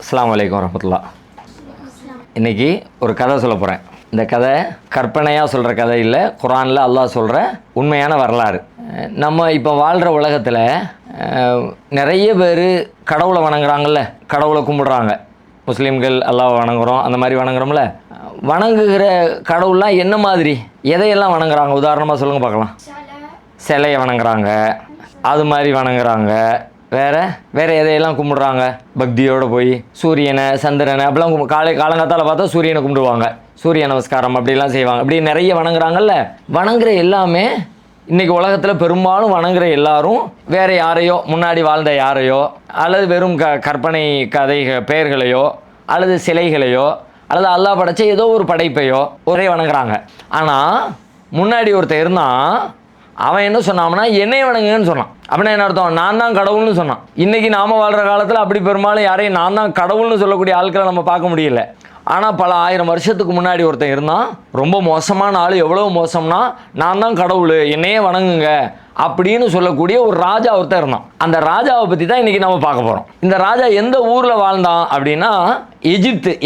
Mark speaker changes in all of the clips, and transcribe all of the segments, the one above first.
Speaker 1: அஸ்ஸலாமு அலைக்கும் வரஹ்மத்துல்லாஹ். இன்றைக்கி ஒரு கதை சொல்ல போகிறேன். இந்த கதை கற்பனையாக சொல்கிற கதை இல்லை, குர்ஆனில் அல்லாஹ் சொல்கிற உண்மையான வரலாறு. நம்ம இப்போ வாழ்கிற உலகத்தில் நிறைய பேர் கடவுளை வணங்குறாங்கல்ல, கடவுளை கும்பிடுறாங்க. முஸ்லீம்கள் அல்லாஹ் வணங்குறோம், அந்த மாதிரி வணங்குறோம்ல. வணங்குகிற கடவுள்லாம் என்ன மாதிரி, எதையெல்லாம் வணங்குறாங்க? உதாரணமாக சொல்லுங்கள் பார்க்கலாம். சிலையை வணங்குறாங்க, அது மாதிரி வணங்குறாங்க. வேறு எதையெல்லாம் கும்பிடுறாங்க? பக்தியோடு போய் சூரியனை, சந்திரனை அப்படிலாம் காலங்காத்தால் பார்த்தா சூரியனை கும்பிடுவாங்க, சூரிய நமஸ்காரம் அப்படிலாம் செய்வாங்க. அப்படி நிறைய வணங்குறாங்கல்ல. வணங்குற எல்லாமே இன்றைக்கி உலகத்தில் பெரும்பாலும் வணங்குற எல்லாரும் வேறு யாரையோ, முன்னாடி வாழ்ந்த யாரையோ, அல்லது வெறும் கற்பனை கதை பெயர்களையோ, அல்லது சிலைகளையோ, அல்லது அல்லாஹ் படைச்ச ஏதோ ஒரு படைப்பையோ ஒரே வணங்குறாங்க. ஆனால் முன்னாடி ஒருத்தர் இருந்தான், அவன் என்ன சொன்னான்னா என்னை வணங்குங்கன்னு சொன்னான். அப்படின்னா என்ன அர்த்தம்? நான் தான் கடவுள்னு சொன்னான். இன்றைக்கி நாம் வாழ்கிற காலத்தில் அப்படி பெரும்பாலும் யாரையும் நான் தான் கடவுள்னு சொல்லக்கூடிய ஆட்களை நம்ம பார்க்க முடியல. ஆனால் பல ஆயிரம் வருஷத்துக்கு முன்னாடி ஒருத்தன் இருந்தான், ரொம்ப மோசமான ஆள். எவ்வளோ மோசம்னா, நான் தான் கடவுள், என்னையே வணங்குங்க அப்படின்னு சொல்லக்கூடிய ஒரு ராஜா ஒருத்தர் இருந்தான். அந்த ராஜாவை பற்றி தான் இன்றைக்கி நம்ம பார்க்க போகிறோம். இந்த ராஜா எந்த ஊரில் வாழ்ந்தான் அப்படின்னா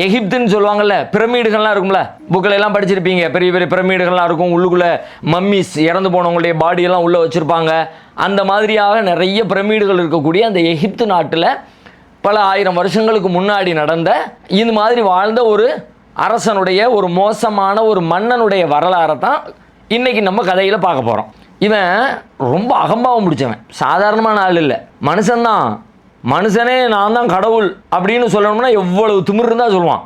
Speaker 1: எகிப்துன்னு சொல்லுவாங்கள்ல, பிரமிடுகள்லாம் இருக்கும்ல, புக்கில் எல்லாம் படிச்சிருப்பீங்க. பெரிய பெரிய பிரமிடுகள்லாம் இருக்கும், உள்ளுக்குள்ளே மம்மிஸ், இறந்து போனவங்களுடைய பாடியெல்லாம் உள்ளே வச்சுருப்பாங்க. அந்த மாதிரியாக நிறைய பிரமிடுகள் இருக்கக்கூடிய அந்த எகிப்து நாட்டில் பல ஆயிரம் வருஷங்களுக்கு முன்னாடி நடந்த இந்த மாதிரி வாழ்ந்த ஒரு அரசனுடைய, ஒரு மோசமான ஒரு மன்னனுடைய வரலாறை தான் இன்றைக்கி நம்ம கதையில் பார்க்க போகிறோம். இவன் ரொம்ப அகம்பாவம் பிடிச்சவன், சாதாரணமான ஆள் இல்லை, மனுஷன்தான். மனுஷனே நான் தான் கடவுள் அப்படின்னு சொல்லணும்னா எவ்வளவு திமிர் இருந்தால் சொல்லுவான்.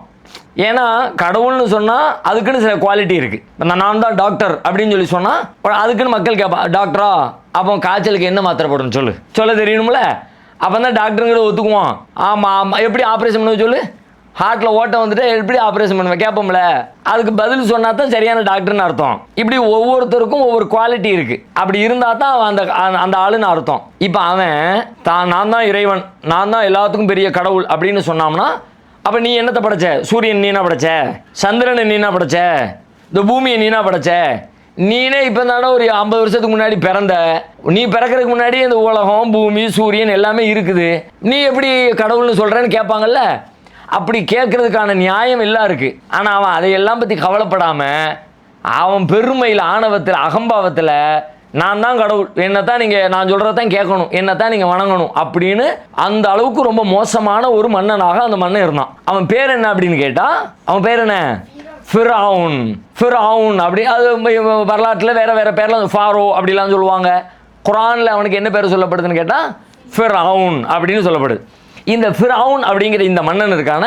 Speaker 1: ஏன்னா கடவுள்னு சொன்னால் அதுக்குன்னு சில குவாலிட்டி இருக்குது. நான் தான் டாக்டர் அப்படின்னு சொல்லி சொன்னால் அதுக்குன்னு மக்கள் கேட்பான், டாக்டரா அப்போ காய்ச்சலுக்கு என்ன மாத்திரை போடணும் சொல்ல தெரியணும்ல. அப்போ தான் டாக்டருங்கிற ஒத்துக்குவான். ஆமாம், எப்படி ஆப்ரேஷன் பண்ணுவேன் சொல்லு, ஹார்ட்டில் ஓட்டம் வந்துட்டு எப்படி ஆப்ரேஷன் பண்ணுவேன் கேட்போம்ல. அதுக்கு பதில் சொன்னால் தான் சரியான டாக்டர்னு அர்த்தம். இப்படி ஒவ்வொருத்தருக்கும் ஒவ்வொரு குவாலிட்டி இருக்குது. அப்படி இருந்தால் தான் அந்த ஆளுன்னு அர்த்தம். இப்போ அவன் நான் தான் இறைவன், நான் தான் எல்லாத்துக்கும் பெரிய கடவுள் அப்படின்னு சொன்னாம்னா, அப்போ நீ என்னத்தை படைச்ச? சூரியன் நீனா படைச்ச, சந்திரனை நீனா படைச்ச, இந்த பூமியை நீனா படைச்ச. நீனே இப்போ தானே ஒரு 50 வருஷத்துக்கு முன்னாடி பிறந்த. நீ பிறக்கிறதுக்கு முன்னாடி இந்த உலகம், பூமி, சூரியன் எல்லாமே இருக்குது. நீ எப்படி கடவுள்னு சொல்கிறேன்னு கேட்பாங்கல்ல. அப்படி கேட்குறதுக்கான நியாயம் எல்லாம் இருக்குது. ஆனால் அவன் அதையெல்லாம் பற்றி கவலைப்படாமல் அவன் பெருமையில், ஆணவத்தில், அகம்பாவத்தில் நான் தான் கடவுள், என்னத்தான் நீங்கள், நான் சொல்கிறதான் கேட்கணும், என்னத்தான் நீங்கள் வணங்கணும் அப்படின்னு அந்த அளவுக்கு ரொம்ப மோசமான ஒரு மன்னனாக அந்த மன்னன் இருந்தான். அவன் பேர் என்ன அப்படின்னு கேட்டால், அவன் பேர் என்ன? ஃபிரவுன் அப்படி. அது வரலாற்றில் வேறு பேர்லாம் ஃபாரோ அப்படிலாம் சொல்லுவாங்க. குர்ஆனில் அவனுக்கு என்ன பேர் சொல்லப்படுதுன்னு கேட்டால் ஃபிரவுன் அப்படின்னு சொல்லப்படுது. இந்த ஃபிரவுன் அப்படிங்கிற இந்த மன்னன் இருக்கான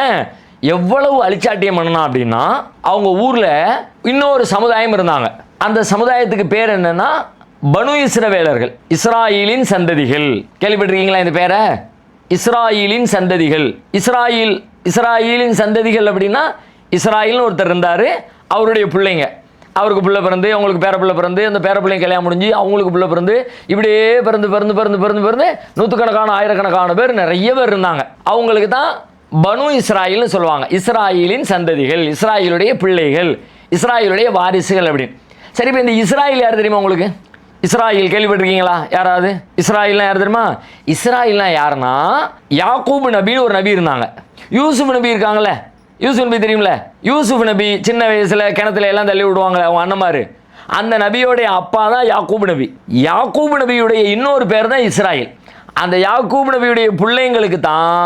Speaker 1: எவ்வளவு அழிச்சாட்டிய மன்னனா அப்படின்னா, அவங்க ஊரில் இன்னொரு சமுதாயம் இருந்தாங்க. அந்த சமுதாயத்துக்கு பேர் என்னன்னா பனு இஸ்ரவேலர்கள், இஸ்ராயீலின் சந்ததிகள். கேள்விப்பட்டிருக்கீங்களா இந்த பேரை? இஸ்ராயீலின் சந்ததிகள். இஸ்ராயீலின் சந்ததிகள் அப்படின்னா, இஸ்ராயல்னு ஒருத்தர் இருந்தார், அவருடைய பிள்ளைங்க, அவருக்கு பிள்ளை பிறந்து, அவங்களுக்கு பேர பிள்ளை பிறந்து, அந்த பேர பிள்ளைங்க கல்யாணம் முடிஞ்சு அவங்களுக்கு பிள்ளை பிறந்து, இப்படியே பிறந்து நூற்றுக்கணக்கான ஆயிரக்கணக்கான பேர், நிறைய பேர் இருந்தாங்க. அவங்களுக்கு தான் பனு இஸ்ராயல்னு சொல்லுவாங்க. இஸ்ராயலின் சந்ததிகள், இஸ்ராயலுடைய பிள்ளைகள், இஸ்ராயலுடைய வாரிசுகள் அப்படின்னு. சரி, இப்போ இந்த இஸ்ராயல் யார் தெரியுமா உங்களுக்கு? இஸ்ராயல் கேள்விப்பட்டிருக்கீங்களா யாராவது? இஸ்ராயல்னா யார் தெரியுமா? இஸ்ராயல்னா யாருன்னா, யாக்கூப் நபின்னு ஒரு நபி இருந்தாங்க. யூசுப் நபி இருக்காங்களே, யூசுப் நபி தெரியும்ல, யூசுப் நபி சின்ன வயசில் கிணத்துல எல்லாம் தள்ளி விடுவாங்களே அவங்க அண்ணமாரு, அந்த நபியோடைய அப்பா தான் யாக்கூப் நபி. யாக்கூப் நபியுடைய இன்னொரு பேர் தான் இஸ்ராயல். அந்த யாக்கூப் நபியுடைய பிள்ளைங்களுக்கு தான்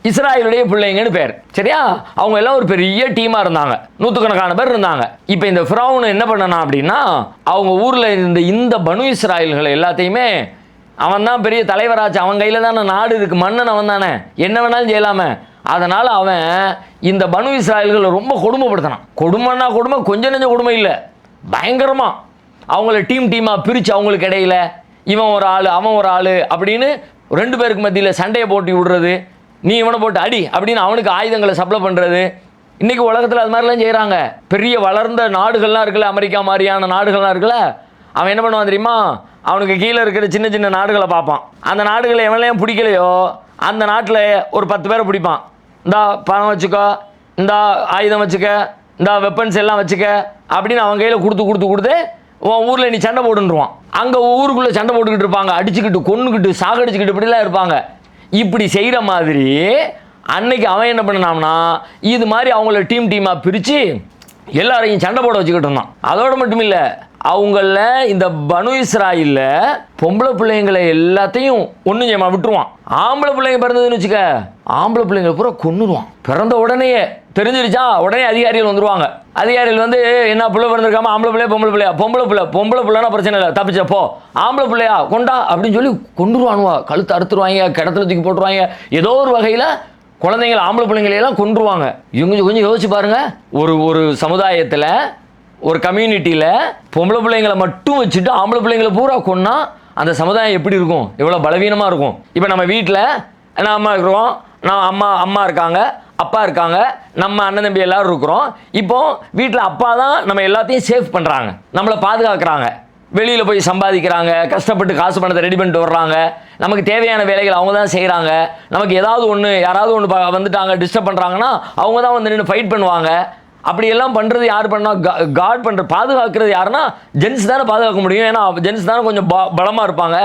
Speaker 1: இஸ்ராயலுடைய பிள்ளைங்கன்னு பேர். சரியா? அவங்க எல்லாம் ஒரு பெரிய டீமாக இருந்தாங்க, நூற்றுக்கணக்கான பேர் இருந்தாங்க. இப்போ இந்த ஃபிரவுன் என்ன பண்ணனா அப்படின்னா, அவங்க ஊரில் இருந்த இந்த பனு இஸ்ராயல்களை எல்லாத்தையுமே அவன் தான் பெரிய தலைவராச்சு, அவன் கையில் தானே நாடு இருக்குது, மன்னன் அவன் தானே, என்ன வேணாலும் செய்யலாமே. அதனால் அவன் இந்த பனு இஸ்ராயல்களை ரொம்ப கொடுமைப்படுத்தினான். கொடுமைன்னா கொடுமை, கொஞ்சம் நெஞ்ச கொடுமை இல்லை, பயங்கரமாக அவங்கள டீமாக பிரித்து அவங்களுக்கு இடையில இவன் ஒரு ஆள் அவன் ஒரு ஆள் அப்படின்னு 2 பேருக்கு மத்தியில் சண்டையை போட்டு விடுறது, நீ இவனை போட்டு அடி அப்படின்னு அவனுக்கு ஆயுதங்களை சப்ளை பண்ணுறது. இன்றைக்கி உலகத்தில் அது மாதிரிலாம் செய்கிறாங்க. பெரிய வளர்ந்த நாடுகள்லாம் இருக்குல்ல, அமெரிக்கா மாதிரியான நாடுகள்லாம் இருக்குல்ல, அவன் என்ன பண்ணுவான் தெரியுமா? அவனுக்கு கீழே இருக்கிற சின்ன சின்ன நாடுகளை பார்ப்பான். அந்த நாடுகளை எவனையும் பிடிக்கலையோ அந்த நாட்டில் ஒரு 10 பேரை பிடிப்பான். இந்தா பணம் வச்சுக்கோ, இந்தா ஆயுதம் வச்சுக்க, இந்த வெப்பன்ஸ் எல்லாம் வச்சுக்க அப்படின்னு அவன் கையில் கொடுத்து உன் ஊரில் நீ சண்டை போடுன்றான். அங்கே ஊருக்குள்ளே சண்டை போட்டுக்கிட்டு இருப்பாங்க, அடிச்சுக்கிட்டு கொன்னுக்கிட்டு சாகடிச்சுக்கிட்டு இப்படிலாம் இருப்பாங்க. இப்படி செய்கிற மாதிரி அன்னைக்கு அவன் என்ன பண்ணாம்னா இது மாதிரி அவங்கள டீமாக பிரித்து எல்லாரையும் சண்டை போட வச்சுக்கிட்டு இருந்தான். அதோடு மட்டும் இல்லை, அவங்கள இந்த பனு இஸ்ராயில்ல பொம்பளை பிள்ளைங்களை எல்லாத்தையும் ஒன்றும் செய்யாம விட்டுருவான். ஆம்பளை பிள்ளைங்க பிறந்ததுன்னு வச்சுக்க, ஆம்பளை பிள்ளைங்களை பூரா கொன்னுருவான். பிறந்த உடனேயே தெரிஞ்சிருச்சா, உடனே அதிகாரிகள் வந்துருவாங்க. அதிகாரிகள் வந்து என்ன பிள்ளை பிறந்திருக்காம, ஆம்பளை பிள்ளையா பொம்பளை பிள்ளையா, பொம்பளை பிள்ளைனா பிரச்சனை இல்லை, தப்பிச்சப்போ, ஆம்பளை பிள்ளையா கொண்டா அப்படின்னு சொல்லி கொண்டுருவானுவா. கழுத்து அறுத்துருவாங்க, கிடத்துல தூக்கி போட்டுருவாங்க. ஏதோ ஒரு வகையில் குழந்தைங்களை ஆம்பளை பிள்ளைங்களையெல்லாம் கொன்றுவாங்க. இவங்க கொஞ்சம் யோசிச்சு பாருங்க, ஒரு சமுதாயத்தில் ஒரு கம்யூனிட்டியில் பொம்பளை பிள்ளைங்களை மட்டும் வச்சுட்டு ஆம்பளை பிள்ளைங்களை பூரா கொன்னா அந்த சமுதாயம் எப்படி இருக்கும், எவ்வளோ பலவீனமாக இருக்கும். இப்போ நம்ம வீட்டில் நம்ம இருக்கிறோம், அம்மா இருக்காங்க, அப்பா இருக்காங்க, நம்ம அண்ணன் தம்பி எல்லோரும் இருக்கிறோம். இப்போ வீட்டில் அப்பா தான் நம்ம எல்லாத்தையும் சேஃப் பண்ணுறாங்க, நம்மளை பாதுகாக்கிறாங்க. வெளியில் போய் சம்பாதிக்கிறாங்க, கஷ்டப்பட்டு காசு பணத்தை ரெடி பண்ணிட்டு வர்றாங்க. நமக்கு தேவையான வேலைகள் அவங்க தான் செய்கிறாங்க. நமக்கு யாராவது ஒன்று வந்துட்டாங்க டிஸ்டர்ப் பண்ணுறாங்கன்னா அவங்க தான் வந்து நின்று ஃபைட் பண்ணுவாங்க. அப்படியெல்லாம் பண்ணுறது யார் பண்ணால் காட் பாதுகாக்கிறது யாருன்னா ஜென்ஸ் தானே பாதுகாக்க முடியும். ஏன்னா ஜென்ஸ் தானே கொஞ்சம் பலமாக இருப்பாங்க,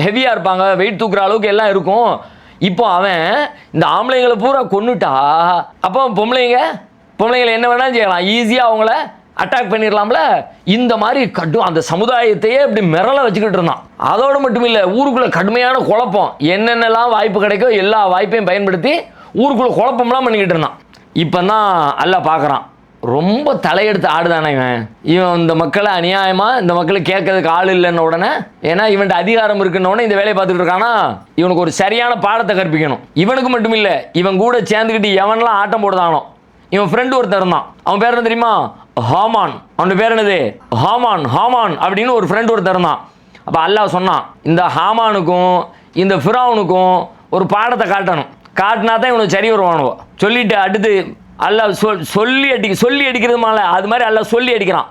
Speaker 1: ஹெவியாக இருப்பாங்க, வெயிட் தூக்குற அளவுக்கு எல்லாம் இருக்கும். இப்போ அவன் இந்த ஆம்பளைங்களை பூரா கொன்னுட்டா, அப்போ பொம்பளைங்களை என்ன வேணாலும் செய்யலாம், ஈஸியாக அவங்கள அட்டாக் பண்ணிடலாம்ல. இந்த மாதிரி அந்த சமுதாயத்தையே இப்படி மிரள வச்சுக்கிட்டு இருந்தான். அதோடு மட்டும் இல்லை, ஊருக்குள்ளே கடுமையான குழப்பம், என்னென்னலாம் வாய்ப்பு கிடைக்கும் எல்லா வாய்ப்பையும் பயன்படுத்தி ஊருக்குள்ளே குழப்பம்லாம் பண்ணிக்கிட்டு இருந்தான். இப்போ தான் அல்லாஹ் பார்க்குறான், ரொம்ப தலையெடுத்து ஆடுதானே இவன் இந்த மக்களை அநியாயமாக, இந்த மக்களை கேட்கறதுக்கு ஆள் இல்லைன்ன உடனே, ஏன்னா இவன்ட்டு அதிகாரம் இருக்குன்ன உடனே இந்த வேலையை பார்த்துக்கிட்டு இருக்கானா, இவனுக்கு ஒரு சரியான பாடத்தை கற்பிக்கணும். இவனுக்கு மட்டும் இல்லை, இவன் கூட சேர்ந்துக்கிட்டு எவன்லாம் ஆட்டம் போடுதானோ, இவன் ஃப்ரெண்டு ஒருத்தர் இருந்தான், அவன் பேர் என்ன தெரியுமா, ஹாமான். அவனோட பேர் என்னது, ஹாமான் அப்படின்னு ஒரு ஃப்ரெண்டு ஒருத்தர் இருந்தான். அப்போ அல்லாஹ் சொன்னான், இந்த ஹாமானுக்கும் இந்த ஃபிரௌனுக்கும் ஒரு பாடத்தை காட்டினா தான் இவனுக்கு சரி வருவானுவோ. சொல்லிட்டு அடுத்து அல்லாஹ் சொல்லி அடிக்கிறது மேலே அது மாதிரி அல்லாஹ் சொல்லி அடிக்கிறான்.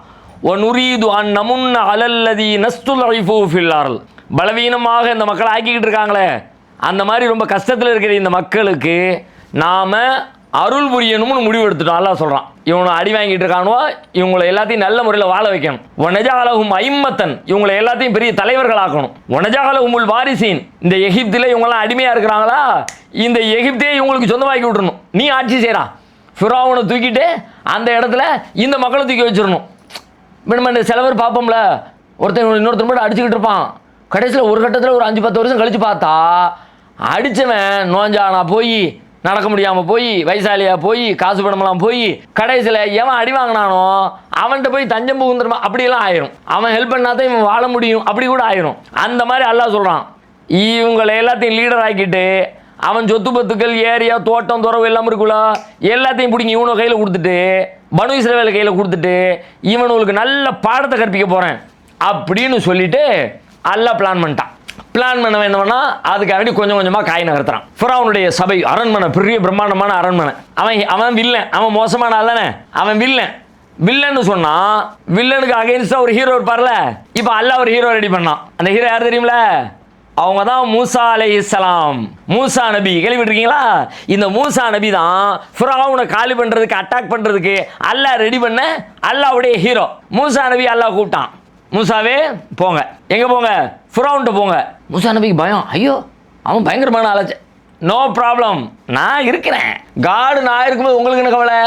Speaker 1: ஒனுரீது அன் நமுன்ன அலல்லதி நஸ்துலைஃபு ஃபில் அர்ல். பலவீனமாக இந்த மக்களை ஆக்கிக்கிட்டு இருக்காங்களே, அந்த மாதிரி ரொம்ப கஷ்டத்தில் இருக்கிற இந்த மக்களுக்கு நாம் அருள் புரியணும்னு முடிவு எடுத்துட்டோம். அல்லாஹ் சொல்கிறான், இவனை அடி வாங்கிட்டு இருக்கானுவோ, இவங்களை எல்லாத்தையும் நல்ல முறையில் வாழ வைக்கணும். ஒனஜாலகும் ஐம்மத்தன், இவங்களை எல்லாத்தையும் பெரிய தலைவர்களாக்கணும். ஒனஜாலகுமுல் வாரிசீன், இந்த எகிப்தில் இவங்கெல்லாம் அடிமையாக இருக்கிறாங்களா, இந்த எகிப்தே இவங்களுக்கு சொந்தமாக்கி விட்டுறணும். நீ ஆட்சி செய்கிறா, ஃபிரௌனை தூக்கிட்டு அந்த இடத்துல இந்த மக்களை தூக்கி வச்சிடணும். நம்ம சில பேர் பார்ப்போம்ல, இன்னொருத்தர் மட்டும் அடிச்சுக்கிட்டு இருப்பான். கடைசியில் ஒரு கட்டத்தில் ஒரு 5-10 வருஷம் கழித்து பார்த்தா அடித்தவன் நோஞ்சானா போய், நடக்க முடியாமல் போய், வயசாலியாக போய், காசு பணமெல்லாம் போய், கடைசியில் எவன் அடி வாங்கினானோ அவன்கிட்ட போய் தஞ்சம் புகுந்துருமா, அப்படியெல்லாம் ஆயிரும். அவன் ஹெல்ப் பண்ணாதான் இவன் வாழ முடியும், அப்படி கூட ஆயிரும். அந்த மாதிரி அல்லாஹ் சொல்கிறான், இவங்களை எல்லாத்தையும் லீடர் ஆக்கிட்டு அவன் சொத்து பத்துக்கள், ஏரியா, தோட்டம், துறவு எல்லாம் இருக்குல்ல, எல்லாத்தையும் பிடிங்கி இவனை கையில் கொடுத்துட்டு, பனு இஸ்ரவேல் கையில் கொடுத்துட்டு, இவனுக்கு நல்ல பாடத்தை கற்பிக்க போகிறேன் அப்படின்னு சொல்லிட்டு அல்லாஹ் பிளான் பண்ணிட்டான். பிளான் பண்ண வேணும்னா அதுக்காண்டி கொஞ்சம் கொஞ்சமாக காய் நகர்த்துறான். ஃபிரௌனுடைய சபை, அரண்மனை, பெரிய பிரம்மாண்டமான அரண்மனை. அவன் வில்லன், அவன் மோசமான ஆள் தானே, அவன் வில்லன்னு சொன்னான். வில்லனுக்கு அகைன்ஸ்டாக ஒரு ஹீரோ இருப்பார்ல, இப்போ அல்லாஹ் ஒரு ஹீரோ ரெடி பண்ணான். அந்த ஹீரோ யார் தெரியுமில, அவங்க தான் மூசா அலைஹிஸ்ஸலாம். மூசா நபி கேள்விப்பட்டிருக்கீங்களா? இந்த மூசா நபி தான் ஃபிரௌனை காலி பண்ணுறதுக்கு, அட்டாக் பண்ணுறதுக்கு அல்லாஹ் ரெடி பண்ண அல்லாஹ்வுடைய ஹீரோ. மூசா நபி அல்லாஹ் கூப்பிட்டான், மூசாவே போங்க, எங்கே போங்க, ஃபிரௌன்ட்ட போங்க. மூசா நபிக்கு பயம், ஐயோ அவன் பயங்கரமான ஆளாச்சு. நோ ப்ராப்ளம், நான் இருக்கிறேன், காடு நான் இருக்கும்போது உங்களுக்கு என்ன கவலை,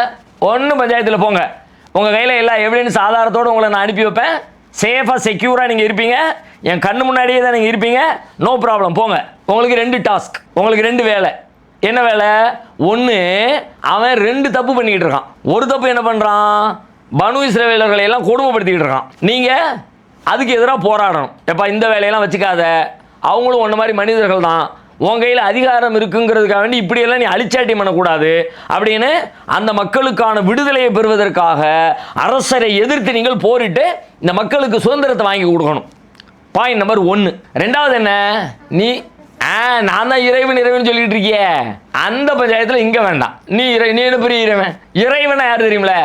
Speaker 1: ஒன்றும் பஞ்சாயத்தில் போங்க, உங்கள் கையில் எல்லா எவிடன்ஸ் ஆதாரத்தோடு உங்களை நான் அனுப்பி வைப்பேன், சேஃபாக செக்யூராக நீங்கள் இருப்பீங்க, என் கண்ணு முன்னாடியே தான் நீங்கள் இருப்பீங்க, நோ ப்ராப்ளம் போங்க. உங்களுக்கு 2 டாஸ்க், உங்களுக்கு 2 வேலை. என்ன வேலை? ஒன்று, அவன் 2 தப்பு பண்ணிக்கிட்டு இருக்கான். ஒரு தப்பு என்ன பண்ணுறான், பனு இஸ்ரவேலர்களை எல்லாம் கொடுமைப்படுத்திக்கிட்டு இருக்கான். நீங்கள் அதுக்கு எதிராக போராடணும். எப்பா இந்த வேலையெல்லாம் வச்சுக்காத, அவங்களும் ஒன்றை மாதிரி மனிதர்கள் தான், உன் கையில் அதிகாரம் இருக்குங்கிறதுக்காக வேண்டி இப்படியெல்லாம் நீ அழிச்சாட்டி பண்ணக்கூடாது அப்படின்னு அந்த மக்களுக்கான விடுதலையை பெறுவதற்காக அரசரை எதிர்த்து நீங்கள் போரிட்டு இந்த மக்களுக்கு சுதந்திரத்தை வாங்கி கொடுக்கணும். Point number 1. ரெண்டாவது என்ன, நீ நான் தான் இறைவன் சொல்லிட்டு இருக்கிய, அந்த பஞ்சாயத்தில் இங்கே வேண்டாம். நீ என்ன பெரிய இறைவன்? இறைவனை யார் தெரியுமில,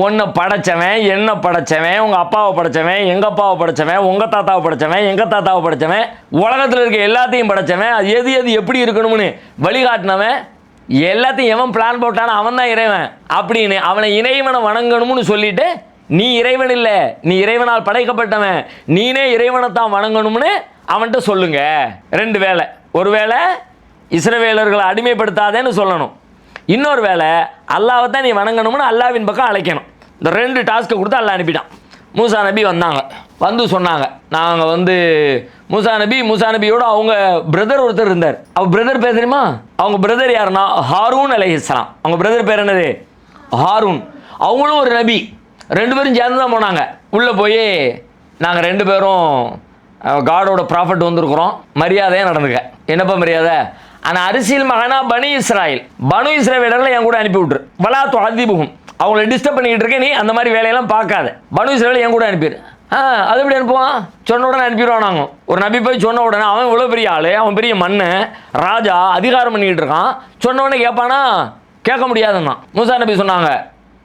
Speaker 1: உன்னை படைச்சவன், என்ன படைச்சவன், உங்கள் அப்பாவை படைச்சவன், எங்கள் அப்பாவை படைச்சவன், உங்கள் தாத்தாவை படைச்சவன், எங்கள் தாத்தாவை படைச்சவன், உலகத்தில் இருக்க எல்லாத்தையும் படைச்சவன், அது எது எப்படி இருக்கணும்னு வழிகாட்டினவன், எல்லாத்தையும் எவன் பிளான் போட்டானோ அவன் தான் இறைவன் அப்படின்னு அவனை இறைவனை வணங்கணும்னு சொல்லிட்டு நீ இறைவன் இல்லை, நீ இறைவனால் படைக்கப்பட்டவன், நீனே இறைவனை தான் வணங்கணும்னு அவன்கிட்ட சொல்லுங்க. 2 வேலை. ஒரு வேளை இஸ்ரவேலர்களை அடிமைப்படுத்தாதேன்னு சொல்லணும், இன்னொரு வேளை அல்லாவை தான் நீ வணங்கணும்னு அல்லாவின் பக்கம் அழைக்கணும். இந்த 2 டாஸ்க்கை கொடுத்து அல்லாஹ் அனுப்பிட்டான். மூசா நபி வந்தாங்க, வந்து சொன்னாங்க, நாங்கள் மூசா நபியோட அவங்க பிரதர் ஒருத்தர் இருந்தார். அவர் பிரதர் பேர் தெரியுமா? அவங்க பிரதர் யாருன்னா ஹாரூன் அலைஹிஸ்ஸலாம். அவங்க பிரதர் பேர் என்னது? ஹாரூன். அவங்களும் ஒரு நபி. 2 பேரும் சேர்ந்து தான் போனாங்க. உள்ளே போய் நாங்கள் 2 பேரும் காடோட ப்ராஃபட் வந்திருக்கிறோம், மரியாதையாக நடந்துக்க. என்னப்பா மரியாதை? ஆனால் அரசியல் மகனா பனு இஸ்ரவேலர்களை என் கூட அனுப்பி விட்டுரு. வலா துஅதிபுஹும், அவங்கள டிஸ்டர்ப் பண்ணிக்கிட்டு இருக்கேன், நீ அந்த மாதிரி வேலையெல்லாம் பார்க்காத. பனு இஸ்ரவேலை என் கூட அனுப்பிடு. அது எப்படி அனுப்புவான்? சொன்ன உடனே அனுப்பிடுவான். நாங்கள் ஒரு நபி போய் சொன்ன உடனே, அவன் இவ்வளோ பெரிய ஆள், அவன் பெரிய மண்ணு ராஜா, அதிகாரம் பண்ணிக்கிட்டு இருக்கான், சொன்ன உடனே கேட்பானா? கேட்க முடியாதுன்னா மூசா நபி சொன்னாங்க,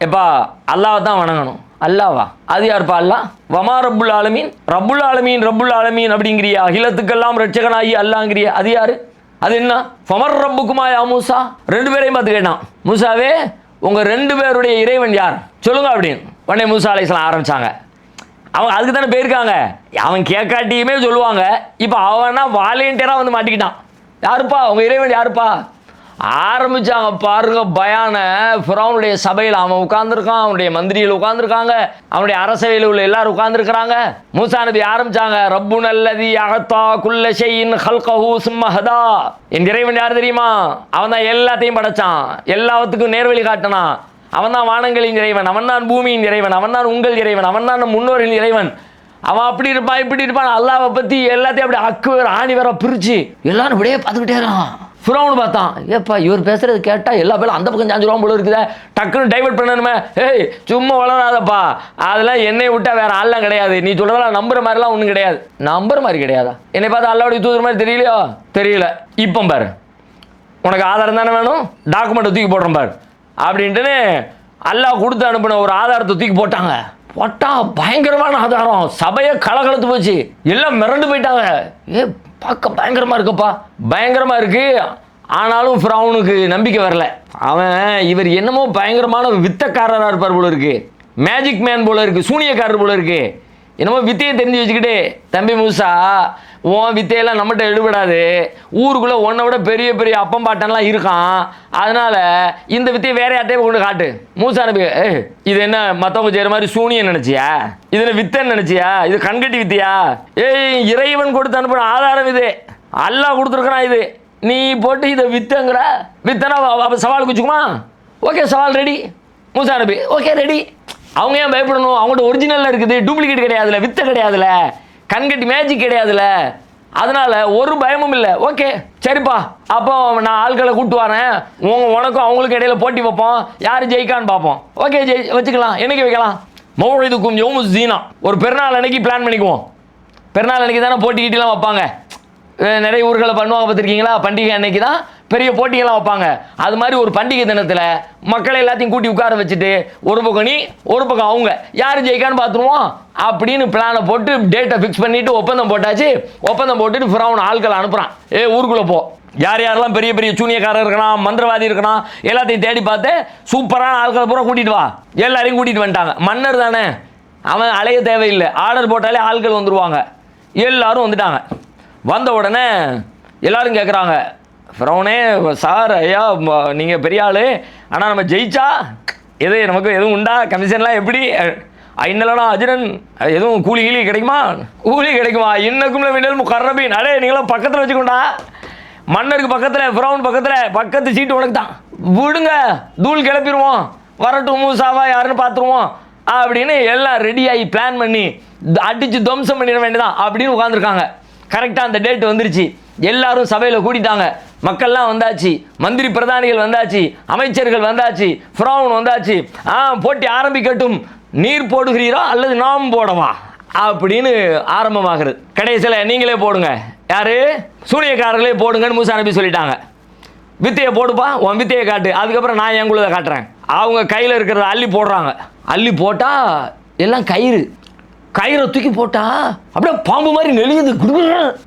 Speaker 1: எப்பா அல்லாவை தான் வணங்கணும். அல்லாவா? அது யாருப்பா அல்லாஹ்? வமா ரப்புல் ஆலமீன், ரப்புல் ஆலமீன் அப்படிங்கிறியா? அகிலத்துக்கெல்லாம் ரட்சகனாகி அல்லாங்கிறியா? அது யாரு? அது என்ன? ஃபமர் ரப்புக்குமா யா மூசா? 2 பேரையும் பார்த்து கேட்டான், மூசாவே உங்கள் 2 பேருடைய இறைவன் யார் சொல்லுங்க அப்படின்னு. உடனே மூசா அலைஹிஸ்ஸலாம் ஆரம்பித்தாங்க. அவங்க அதுக்கு தானே போயிருக்காங்க, அவன் கேட்காட்டியுமே சொல்லுவாங்க. இப்போ அவனா வாலண்டியராக வந்து மாட்டிக்கிட்டான். யாருப்பா உங்கள் இறைவன் யாருப்பா? ஆரம்பித்தாங்க பாருங்க பயான. ஃபிரௌனுடைய சபையில் அவன் உட்கார்ந்துருக்கான், அவனுடைய மந்திரிகள் உட்கார்ந்துருக்காங்க, அவனுடைய அரசவையில் உள்ள எல்லாரும் உட்கார்ந்துருக்கிறாங்க. மூசா நபி ஆரம்பித்தாங்க, ரப்புன் அல்லதி அகத்தா குல்ல ஷைஇன் ஹல்கஹு சும்ம ஹதா. என் இறைவன் யார் தெரியுமா? அவன் தான் எல்லாத்தையும் படைச்சான், எல்லாத்துக்கும் நேர்வழி காட்டினான். அவன் தான் வானங்களின் இறைவன், அவன் தான் பூமியின் இறைவன், அவன் தான் உங்கள் இறைவன், அவன் தான் நம் முன்னோரின் இறைவன். அவன் அப்படி இருப்பான் இப்படி இருப்பான். அல்லாவை பற்றி எல்லாத்தையும் அப்படி அக்கு வேற ஆணி வேற பிரித்து எல்லாரும் இப்படியே பார்த்துக்கிட்டே இருக்கான். ஃபிரௌன் பார்த்தான், ஏப்பா இவர் பேசுறது கேட்டால் எல்லா பேரும் அந்த பக்கம் சாஞ்சிருவான் போல இருக்குதா, டக்குன்னு டைவர்ட் பண்ணணுமே. ஏய் சும்மா வளராதப்பா, அதெல்லாம் என்னை விட்டால் வேற ஆள்லாம் கிடையாது, நீ சொல்கிறதெல்லாம் நம்புற மாதிரிலாம் ஒன்றும் கிடையாது. நம்புற மாதிரி கிடையாதா? என்னை பார்த்தா அல்லாவுடைய தூதுற மாதிரி தெரியலையோ? தெரியல. இப்போ பாரு, உனக்கு ஆதாரம் தானே வேணும், டாக்குமெண்ட்டை தூக்கி போடுறேன் பாரு அப்படின்ட்டுன்னு அல்லாஹ் கொடுத்து அனுப்பின ஒரு ஆதாரத்தை தூக்கி போட்டாங்க. போட்டா பயங்கரமான ஆதாரம், சபையை கலகலத்து போச்சு, எல்லாம் மிரண்டு போயிட்டாங்க. பார்க்க பயங்கரமாக இருக்குப்பா, பயங்கரமாக இருக்கு. ஆனாலும் ஃபிரௌனுக்கு நம்பிக்கை வரல. அவன் இவர் என்னமோ பயங்கரமான வித்தக்காரராக இருப்பார் போல இருக்கு, மேஜிக் மேன் போல இருக்கு, சூனியக்காரர் போல இருக்கு. என்னமோ வித்தையை தெரிஞ்சு வச்சுக்கிட்டு, தம்பி மூசா உன் வித்தையெல்லாம் நம்மகிட்ட எடுபடாது, ஊருக்குள்ளே உன்னை விட பெரிய பெரிய அப்பம் பாட்டன்லாம் இருக்கான், அதனால் இந்த வித்தையை வேற யார்ட்டையும் கொண்டு காட்டு. மூசா நபி, இது என்ன மற்றவங்க செய்கிற மாதிரி சூனியம் நினச்சியா? இது என்ன வித்தைன்னு நினச்சியா? இது கண்கட்டி வித்தியா? இறைவன் கொடுத்து அனுப்பின ஆதாரம் இது, அல்லாஹ் கொடுத்துருக்கான். இது நீ போட்டு இதை வித்தங்கிற, வித்தனா சவால் குச்சுக்குமா? ஓகே சவால் ரெடி. மூசா நபி ஓகே ரெடி. அவங்க ஏன் பயப்படணும்? அவங்கள்ட்ட ஒரிஜினலில் இருக்குது, டூப்ளிகேட் கிடையாதுல, வித்தை கிடையாதுல, கண்கட்டி மேஜிக் கிடையாதுல, அதனால் ஒரு பயமும் இல்லை. ஓகே சரிப்பா, அப்போ நான் ஆட்களை கூப்பிட்டு வரேன், உனக்கும் அவங்களுக்கும் இடையில போட்டி வைப்போம், யார் ஜெயிக்கான்னு பார்ப்போம். ஓகே வச்சுக்கலாம். என்னைக்கு வைக்கலாம்? மௌஇதுக்கும் யௌமுஸ் ஸீனா, ஒரு பெருநாள் அன்னைக்கு பிளான் பண்ணிக்குவோம். பெருநாள் அன்னைக்கு தானே போட்டி கிட்டிலாம் வைப்பாங்க, நிறைய ஊர்களை பண்ணுவாங்க பார்த்துருக்கீங்களா? பண்டிகை அன்னைக்கு தான் பெரிய போட்டிகள்லாம் வைப்பாங்க. அது மாதிரி ஒரு பண்டிகை தினத்தில் மக்களை எல்லாத்தையும் கூட்டி உட்கார வச்சுட்டு, ஒரு பக்கம் நீ ஒரு பக்கம் அவங்க, யார் ஜெயிக்கான்னு பார்த்துருவோம் அப்படின்னு பிளானை போட்டு டேட்டை ஃபிக்ஸ் பண்ணிவிட்டு ஒப்பந்தம் போட்டாச்சு. ஒப்பந்தம் போட்டுட்டு ஃபிரௌன் ஆட்களை அனுப்புகிறான், ஊருக்குள்ளே போ, யார் யாரெல்லாம் பெரிய பெரிய சூனியக்காரர் இருக்கலாம், மந்திரவாதி இருக்கலாம், எல்லாத்தையும் தேடி பார்த்து சூப்பரான ஆட்களை பூரா கூட்டிகிட்டு வா. எல்லாரையும் கூட்டிகிட்டு வந்துட்டாங்க. மன்னர் தானே, அவன் அலைய தேவையில்லை, ஆர்டர் போட்டாலே ஆட்கள் வந்துடுவாங்க. எல்லாரும் வந்துட்டாங்க. வந்த உடனே எல்லாரும் கேட்குறாங்க, ஃபிரௌனே சார் ஐயா நீங்கள் பெரிய ஆள், ஆனால் நம்ம ஜெயிச்சா நமக்கு எதுவும் உண்டா, கமிஷன்லாம் எப்படி, இன்னலனா அஜிரன் எதுவும் கூலி கீழி கிடைக்குமா? கூலி கிடைக்குமா? இன்னக்கும்ல விடல் முகர்ரபீன், அடே நீங்களும் பக்கத்தில் வச்சுக்கோண்டா, மன்னருக்கு பக்கத்தில், ஃபிரௌன் பக்கத்து சீட்டு உனக்கு தான், விடுங்க தூள் கிளப்பிடுவோம், வரட்டும் மூசாவா யாருன்னு பார்த்துருவோம் அப்படின்னு எல்லாம் ரெடியாகி பிளான் பண்ணி அடித்து துவம்சம் பண்ணிட வேண்டியதான் அப்படின்னு உட்காந்துருக்காங்க. கரெக்டாக அந்த டேட் வந்துருச்சு. எல்லாரும் சபையில் கூட்டிட்டாங்க, மக்கள்லாம் வந்தாச்சு, மந்திரி பிரதானிகள் வந்தாச்சு, அமைச்சர்கள் வந்தாச்சு, ஃபிரௌன் வந்தாச்சு. போட்டி ஆரம்பிக்கட்டும், நீர் போடுகிறீரா அல்லது நாம் போடவா அப்படின்னு ஆரம்பமாகிறது. கடைசியில் நீங்களே போடுங்க, யாரு சூனியக்காரர்களே போடுங்கன்னு மூசா நபி சொல்லிட்டாங்க. வித்தையை போடுப்பா, உன் வித்தையை காட்டு, அதுக்கப்புறம் நான் என் குழுதை காட்டுறேன். அவங்க கையில் இருக்கிறத அள்ளி போடுறாங்க. அள்ளி போட்டால் எல்லாம் கயிறை தூக்கி போட்டா அப்படியே பாம்பு மாதிரி நெளியுது.